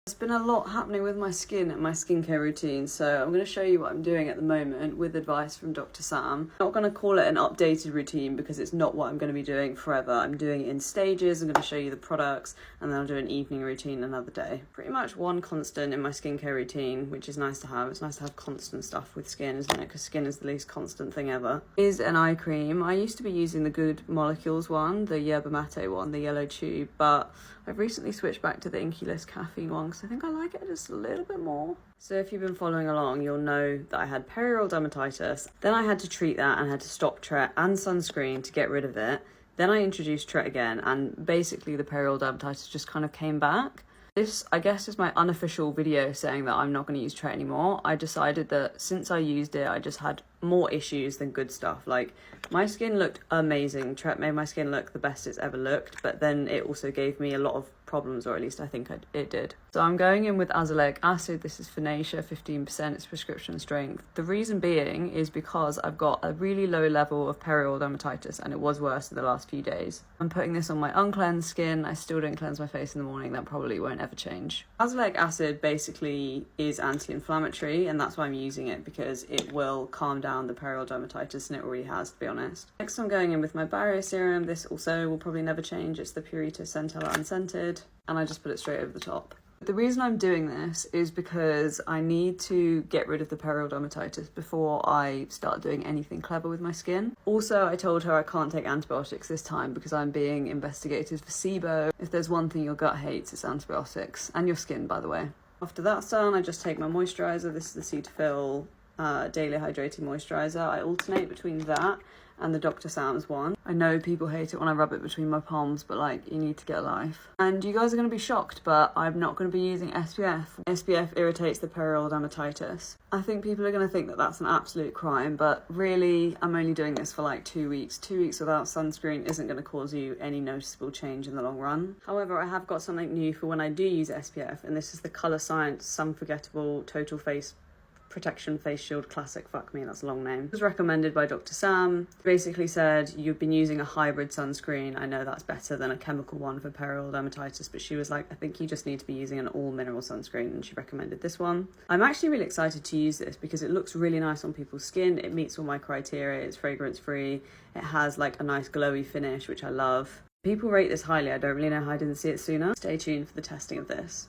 There's been a lot happening with my skin and my skincare routine, so I'm going to show you what I'm doing at the moment with advice from Dr. Sam. I'm not going to call it an updated routine because it's not what I'm going to be doing forever. I'm doing it in stages. I'm going to show you the products and then I'll do an evening routine another day. Pretty much one constant in my skincare routine, which is nice to have. It's nice to have constant stuff with skin, isn't it? Because skin is the least constant thing ever. Is an eye cream. I used to be using the Good Molecules one, the Yerba Mate one, the yellow tube, but I've recently switched back to the Inkey List caffeine one because I think I like it just a little bit more. So if you've been following along, you'll know that I had perioral dermatitis. Then I had to treat that and had to stop Tret and sunscreen to get rid of it. Then I introduced Tret again, and basically the perioral dermatitis just kind of came back. This, I guess, is my unofficial video saying that I'm not going to use Tret anymore. I decided that since I used it, I just had more issues than good stuff. Like, my skin looked amazing. Tret made my skin look the best it's ever looked, but then it also gave me a lot of problems, or at least I think it did. So I'm going in with azelaic acid. This is Finacea, 15%, it's prescription strength. The reason being is because I've got a really low level of perioral dermatitis and it was worse in the last few days. I'm putting this on my uncleansed skin. I still don't cleanse my face in the morning. That probably won't ever change. Azelaic acid basically is anti-inflammatory, and that's why I'm using it, because it will calm down the perioral dermatitis, and it already has, to be honest. Next I'm going in with my barrier serum. This also will probably never change. It's the Purita Centella Unscented, and I just put it straight over the top. The reason I'm doing this is because I need to get rid of the perioral dermatitis before I start doing anything clever with my skin. Also, I told her I can't take antibiotics this time because I'm being investigated for SIBO. If there's one thing your gut hates, it's antibiotics. And your skin, by the way. After that's done, I just take my moisturiser. This is the Cetaphil Daily Hydrating Moisturiser. I alternate between that and the Dr. Sam's one. I know people hate it when I rub it between my palms, but like, you need to get a life. And you guys are going to be shocked, but I'm not going to be using SPF. SPF irritates the perioral dermatitis. I think people are going to think that that's an absolute crime, but really, I'm only doing this for like 2 weeks. 2 weeks without sunscreen isn't going to cause you any noticeable change in the long run. However, I have got something new for when I do use SPF, and this is the Colour Science Unforgettable Total Face Protection Face Shield Classic. Fuck me, that's a long name. It was recommended by Dr. Sam. Basically said, you've been using a hybrid sunscreen. I know that's better than a chemical one for perioral dermatitis, but she was like, I think you just need to be using an all mineral sunscreen, and she recommended this one. I'm actually really excited to use this because it looks really nice on people's skin. It meets all my criteria. It's fragrance free. It has like a nice glowy finish, which I love. People rate this highly. I don't really know how I didn't see it sooner. Stay tuned for the testing of this.